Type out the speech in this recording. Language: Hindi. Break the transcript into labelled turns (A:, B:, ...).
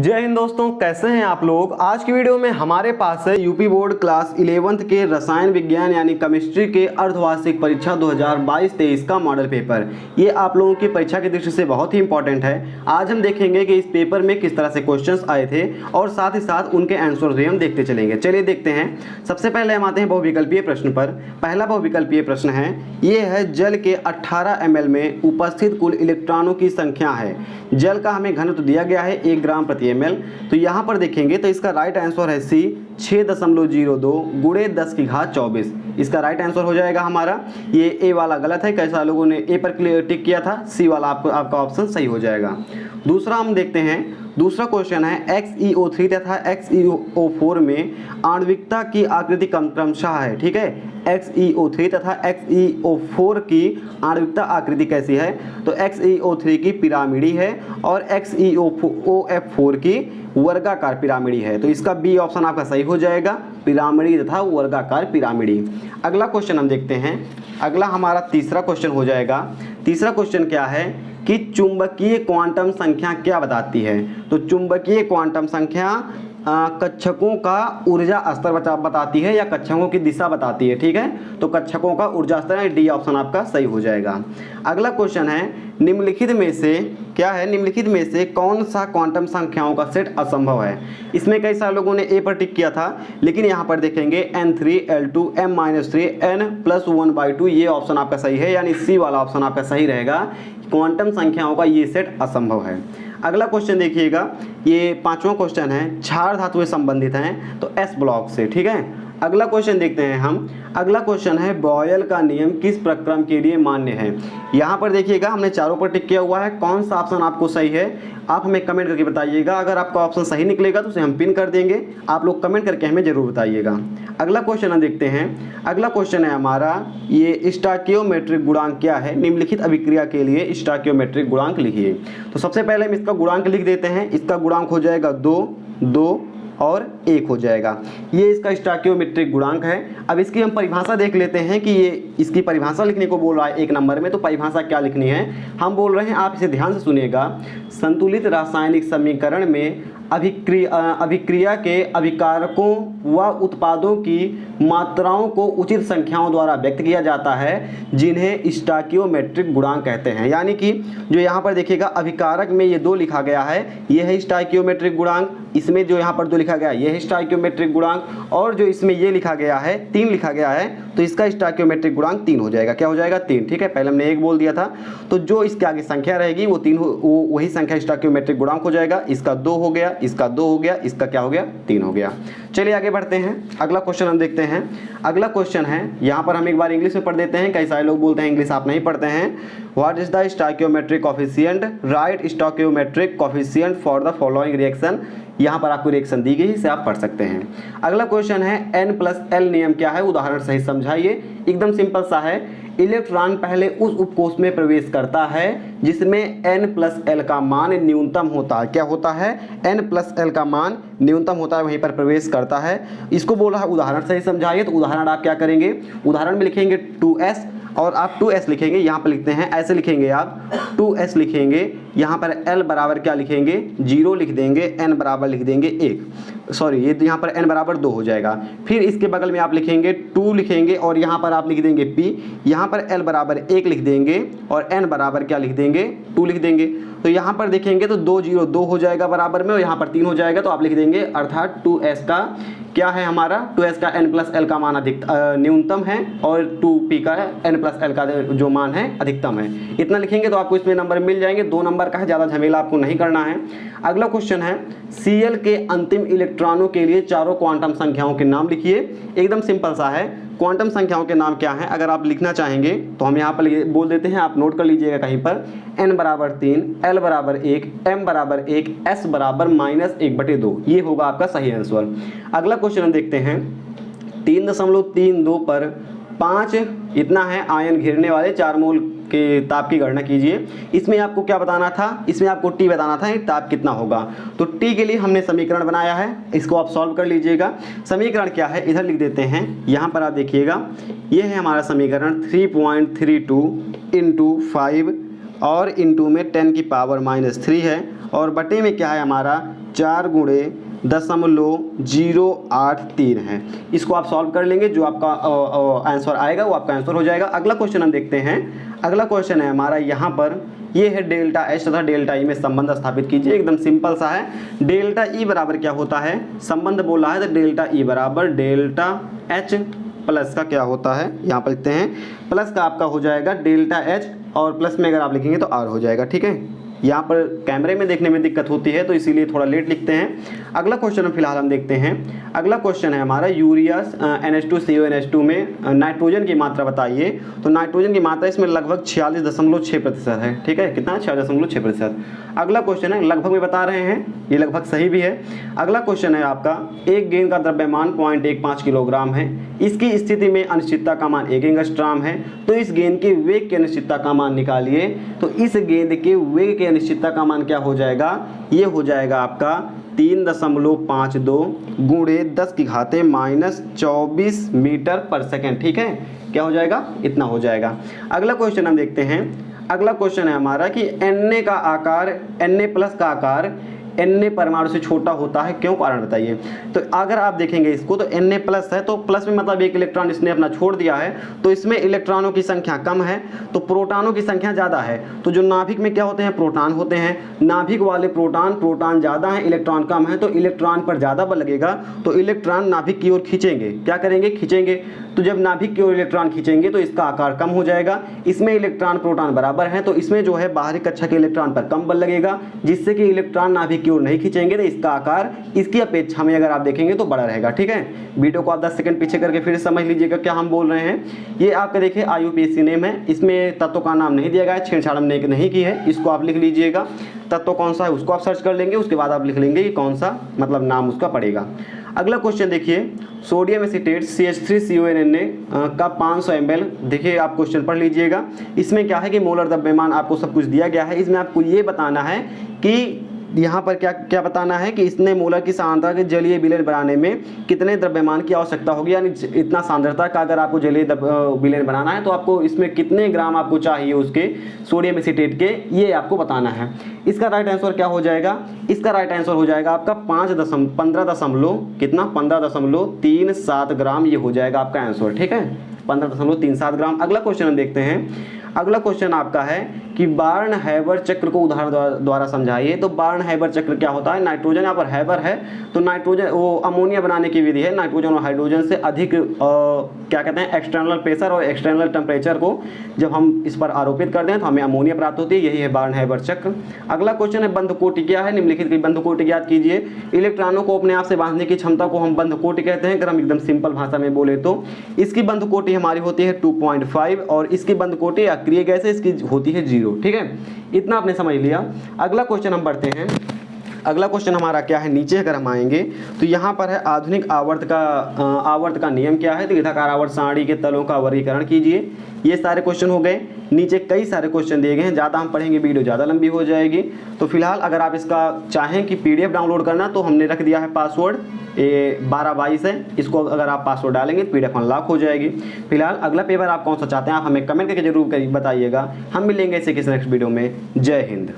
A: जय हिंद दोस्तों, कैसे हैं आप लोग। आज की वीडियो में हमारे पास है यूपी बोर्ड क्लास 11th के रसायन विज्ञान यानी केमिस्ट्री के अर्धवार्षिक परीक्षा 2022-23 का मॉडल पेपर। ये आप लोगों की परीक्षा की दृष्टि से बहुत ही इंपॉर्टेंट है। आज हम देखेंगे कि इस पेपर में किस तरह से क्वेश्चंस आए थे और साथ ही साथ उनके आंसर भी हम देखते चलेंगे। चलिए देखते हैं। सबसे पहले हम आते हैं बहुविकल्पीय प्रश्न पर। पहला बहुविकल्पीय प्रश्न है, ये है जल के 18 ml में उपस्थित कुल इलेक्ट्रॉनों की संख्या है। जल का हमें घनत्व दिया गया है 1 ग्राम प्रति ml। तो यहाँ पर देखेंगे तो इसका राइट आंसर है सी 6.02 गुणे 10 की घात 24। इसका राइट आंसर हो जाएगा हमारा। ये ए वाला गलत है, कैसा लोगों ने ए पर टिक किया था, सी वाला आपका ऑप्शन सही हो जाएगा। दूसरा हम देखते हैं। दूसरा क्वेश्चन है XeO3 तथा XeO4 में आणविकता की आकृति क्रमशः है। ठीक है, XeO3 तथा XeO4 की आणविकता आकृति कैसी है, तो XeO3 की पिरामिडी है और XeOF4 की वर्गाकार पिरामिडी है। तो इसका बी ऑप्शन आपका सही हो जाएगा, पिरामिडी तथा वर्गाकार पिरामिडी। अगला क्वेश्चन हम देखते हैं। अगला हमारा तीसरा क्वेश्चन हो जाएगा। तीसरा क्वेश्चन क्या है कि चुंबकीय क्वांटम संख्या क्या बताती है। तो चुंबकीय क्वांटम संख्या कक्षकों का ऊर्जा स्तर बताती है या कक्षकों की दिशा बताती है। ठीक है, तो कक्षकों का ऊर्जा स्तर है, डी ऑप्शन आपका सही हो जाएगा। अगला क्वेश्चन है, निम्नलिखित में से क्या है, निम्नलिखित में से कौन सा क्वांटम संख्याओं का सेट असंभव है। इसमें कई सारे लोगों ने ए पर टिक किया था, लेकिन यहाँ पर देखेंगे N3 L2 M-3 N+1/2 ये ऑप्शन आपका सही है, यानी सी वाला ऑप्शन आपका सही रहेगा। क्वांटम संख्याओं का ये सेट असंभव है। अगला क्वेश्चन देखिएगा, ये पांचवा क्वेश्चन है, क्षार धातुएं संबंधित हैं तो एस ब्लॉक से। ठीक है, अगला क्वेश्चन देखते हैं हम। अगला क्वेश्चन है, बॉयल का नियम किस प्रक्रम के लिए मान्य है। यहाँ पर देखिएगा हमने चारों पर टिक किया हुआ है। कौन सा ऑप्शन आपको सही है आप हमें कमेंट करके बताइएगा। अगर आपका ऑप्शन सही निकलेगा तो उसे हम पिन कर देंगे, आप लोग कमेंट करके हमें जरूर बताइएगा। अगला क्वेश्चन हम देखते हैं। अगला क्वेश्चन है हमारा, ये स्टोइकियोमेट्रिक गुणांक क्या है। निम्नलिखित अभिक्रिया के लिए स्टोइकियोमेट्रिक गुणांक लिखिए। तो सबसे पहले हम इसका गुणांक लिख देते हैं। इसका गुणांक हो जाएगा 2 और 1 हो जाएगा। ये इसका स्टोइकियोमेट्रिक गुणांक है। अब इसकी हम परिभाषा देख लेते हैं कि ये इसकी परिभाषा लिखने को बोल रहा है 1 नंबर में, तो परिभाषा क्या लिखनी है हम बोल रहे हैं, आप इसे ध्यान से सुनिएगा। संतुलित रासायनिक समीकरण में अभिक्रिया के अभिकारकों व उत्पादों की मात्राओं को उचित संख्याओं द्वारा व्यक्त किया जाता है, जिन्हें स्टोइकियोमेट्रिक गुणांक कहते हैं। यानी कि जो यहाँ पर देखिएगा अभिकारक में ये 2 लिखा गया है, ये है स्टोइकियोमेट्रिक गुणांक। इसमें जो यहाँ पर 2 लिखा गया है ये है स्टोइकियोमेट्रिक गुणांक, और जो इसमें ये लिखा गया है 3 लिखा गया है, तो इसका स्टोइकियोमेट्रिक गुणांक 3 हो जाएगा। क्या हो जाएगा, 3। ठीक है, पहले हमने 1 बोल दिया था, तो जो इसके आगे संख्या रहेगी वो 3 वही संख्या स्टोइकियोमेट्रिक गुणांक हो जाएगा। इसका 2 हो गया, इसका 2 हो गया, इसका क्या हो गया, 3 हो गया। चलिए आगे बढ़ते हैं। अगला क्वेश्चन हम देखते हैं। अगला क्वेश्चन है, यहाँ पर हम एक बार इंग्लिश में पढ़ देते हैं, कई सारे लोग बोलते हैं इंग्लिश आप नहीं पढ़ते हैं। What is the stoichiometric coefficient, right stoichiometric coefficient for the following reaction. यहाँ पर आपको रिएक्शन दी गई, इसे आप पढ़ सकते हैं। अगला क्वेश्चन है, N+L नियम क्या है, उदाहरण सहित समझाइए। एकदम सिंपल सा है, इलेक्ट्रॉन पहले उस उपकोष में प्रवेश करता है जिसमें N+L का मान न्यूनतम होता है। क्या होता है, N+L का मान न्यूनतम होता है, वहीं पर प्रवेश करता है। इसको बोला है उदाहरण सही समझाइए। तो उदाहरण आप क्या करेंगे, उदाहरण में लिखेंगे 2s और आप 2s लिखेंगे, यहाँ पर लिखते हैं ऐसे लिखेंगे आप 2s लिखेंगे, यहाँ पर L बराबर क्या लिखेंगे 0 लिख देंगे, N बराबर लिख देंगे 1, सॉरी ये यहाँ पर N बराबर 2 हो जाएगा। फिर इसके बगल में आप लिखेंगे 2 लिखेंगे और यहाँ पर आप लिख देंगे P, यहाँ पर L बराबर 1 लिख देंगे और N बराबर क्या लिख देंगे 2 लिख देंगे। तो यहाँ पर देखेंगे तो 2 0 2 हो जाएगा बराबर में, और यहाँ पर 3 हो जाएगा, तो आप लिख देंगे अर्थात 2s का क्या है हमारा, 2s का N+L का मान न्यूनतम है और 2p का N+L का जो मान है अधिकतम है। इतना लिखेंगे तो आपको इसमें नंबर मिल जाएंगे। 2 नंबर का है, ज़्यादा झमेला आपको नहीं करना है। अगला क्वेश्चन है, Cl के अंतिम इलेक्ट्रॉनों के लिए चारों क्वांटम संख्याओं के नाम लिखिए। एकदम सिंपल सा है, क्वांटम संख्याओं के नाम क्या हैं अगर आप लिखना चाहेंगे तो हम यहाँ पर बोल देते हैं, आप नोट कर लीजिएगा कहीं पर। N बराबर 3, L बराबर 1, M बराबर 1, S बराबर -1/2, ये होगा आपका सही आंसर। अगला क्वेश्चन हम देखते हैं। 3.32 पर 5 इतना है आयन घेरने वाले 4 मोल के ताप की गणना कीजिए। इसमें आपको क्या बताना था, इसमें आपको T बताना था ताप कितना होगा। तो T के लिए हमने समीकरण बनाया है, इसको आप सॉल्व कर लीजिएगा। समीकरण क्या है इधर लिख देते हैं, यहाँ पर आप देखिएगा ये है हमारा समीकरण 3.32 × 5 और इंटू में 10⁻³ है, और बटे में क्या है हमारा 4×0.083 है। इसको आप सॉल्व कर लेंगे, जो आपका आंसर आएगा वो आपका आंसर हो जाएगा। अगला क्वेश्चन हम देखते हैं। अगला क्वेश्चन है हमारा यहाँ पर, ये है डेल्टा एच तथा डेल्टा ई में संबंध स्थापित कीजिए। एकदम सिंपल सा है। डेल्टा ई बराबर क्या होता है, संबंध बोला है तो डेल्टा ई बराबर डेल्टा एच प्लस का क्या होता है, यहाँ पर लिखते हैं प्लस का आपका हो जाएगा डेल्टा एच, और प्लस में अगर आप लिखेंगे तो आर हो जाएगा। ठीक है, यहाँ पर कैमरे में देखने में दिक्कत होती है तो इसीलिए थोड़ा लेट लिखते हैं। अगला क्वेश्चन फिलहाल हम देखते हैं। अगला क्वेश्चन है हमारा यूरिया NH2CO में नाइट्रोजन की मात्रा बताइए। तो नाइट्रोजन की मात्रा इसमें लगभग 46.6% है। ठीक है, कितना 46.6%। अगला क्वेश्चन है, लगभग में बता रहे हैं, ये लगभग सही भी है। अगला क्वेश्चन है आपका, एक गेंद का द्रव्यमान 0.15 किलोग्राम है, इसकी स्थिति में अनिश्चितता का मान 1 एंगस्ट्राम है, तो इस गेंद के वेग की अनिश्चितता का मान निकालिए। तो इस गेंद के वेग की अनिश्चितता का मान क्या हो जाएगा, ये हो जाएगा आपका 3.52 गुणे 10⁻⁻24 मीटर पर सेकेंड। ठीक है, क्या हो जाएगा, इतना हो जाएगा। अगला क्वेश्चन हम देखते हैं। अगला क्वेश्चन है हमारा कि Na का आकार, Na+ का आकार Na परमाणु से छोटा होता है, क्यों, कारण बताइए। तो अगर आप देखेंगे इसको तो Na+ है, तो प्लस में मतलब एक इलेक्ट्रॉन इसने अपना छोड़ दिया है, तो इसमें इलेक्ट्रॉनों की संख्या कम है, तो प्रोटॉनों की संख्या ज़्यादा है। तो जो नाभिक में क्या होते हैं, प्रोटॉन होते हैं। नाभिक वाले प्रोटॉन ज़्यादा हैं, इलेक्ट्रॉन कम है, तो इलेक्ट्रॉन पर ज़्यादा बल लगेगा, तो इलेक्ट्रॉन नाभिक की ओर खींचेंगे। क्या करेंगे, खींचेंगे। तो जब नाभिक की ओर इलेक्ट्रॉन खींचेंगे तो इसका आकार कम हो जाएगा। इसमें इलेक्ट्रॉन प्रोटॉन बराबर है, तो इसमें जो है बाहरी कक्षा के इलेक्ट्रॉन पर कम बल लगेगा, जिससे कि इलेक्ट्रॉन नाभिक की ओर नहीं खींचेंगे, तो इसका आकार इसकी अपेक्षा में अगर आप देखेंगे तो बड़ा रहेगा। ठीक है, वीडियो को आप 10 सेकंड पीछे करके फिर समझ लीजिएगा क्या हम बोल रहे हैं। ये आपका देखिए IUPAC नेम है, इसमें तत्वों का नाम नहीं दिया गया है, छेड़छाड़ हमने नहीं की है, इसको आप लिख लीजिएगा। तत्व कौन सा है उसको आप सर्च कर लेंगे, उसके बाद आप लिख लेंगे कि कौन सा मतलब नाम उसका पड़ेगा। अगला क्वेश्चन देखिए, सोडियम एसीटेट CH3CONNA का 500 ml, देखिए आप क्वेश्चन पढ़ लीजिएगा। इसमें क्या है कि मोलर द्रव्यमान आपको सब कुछ दिया गया है, इसमें आपको ये बताना है कि यहाँ पर क्या क्या बताना है कि इसने मोलर की सांद्रता के जलीय विलयन बनाने में कितने द्रव्यमान की आवश्यकता होगी, यानी इतना सांद्रता का अगर आपको जलीय विलयन बनाना है तो आपको इसमें कितने ग्राम आपको चाहिए उसके सोडियम एसीटेट के, ये आपको बताना है। इसका राइट आंसर क्या हो जाएगा, इसका राइट आंसर हो जाएगा आपका 15.37 ग्राम, ये हो जाएगा आपका आंसर। ठीक है, 15.37 ग्राम। अगला क्वेश्चन हम देखते हैं। अगला क्वेश्चन आपका है कि बार्न हैबर चक्र को उदाहरण द्वारा समझाइए। तो बार्न हैबर चक्र क्या होता है, नाइट्रोजन यहाँ पर हैबर है, तो नाइट्रोजन वो अमोनिया बनाने की विधि है। नाइट्रोजन और हाइड्रोजन से अधिक क्या कहते हैं, एक्सटर्नल प्रेशर और एक्सटर्नल टेम्परेचर को जब हम इस पर आरोपित करते हैं तो हमें अमोनिया प्राप्त होती है, यही है बार्न हैबर चक्र। अगला क्वेश्चन है बंध कोटि क्या है, निम्नलिखित की बंध कोटि ज्ञात कीजिए। इलेक्ट्रॉनों को अपने आप से बांधने की क्षमता को हम बंध कोटि कहते हैं, अगर हम एकदम सिंपल भाषा में बोले तो। इसकी बंध कोटि हमारी होती है 2.5 और इसकी बंध कोटि अक्रिय गैस है, इसकी होती है 0। ठीक है, इतना आपने समझ लिया। अगला क्वेश्चन हम बढ़ते हैं। अगला क्वेश्चन हमारा क्या है, नीचे अगर हम आएंगे तो यहाँ पर है आधुनिक आवर्त का नियम क्या है। तो ईथाकार आवर्त सारणी के तलों का वर्गीकरण कीजिए। ये सारे क्वेश्चन हो गए। नीचे कई सारे क्वेश्चन दिए गए हैं, ज़्यादा हम पढ़ेंगे वीडियो ज़्यादा लंबी हो जाएगी। तो फिलहाल अगर आप इसका चाहें कि PDF डाउनलोड करना, तो हमने रख दिया है पासवर्ड, ये 1222 है, इसको अगर आप पासवर्ड डालेंगे PDF अनलॉक हो जाएगी। फिलहाल अगला पेपर आप कौन सा चाहते हैं, आप हमें कमेंट करके जरूर बताइएगा। हम मिलेंगे इसे किसी नेक्स्ट वीडियो में। जय हिंद।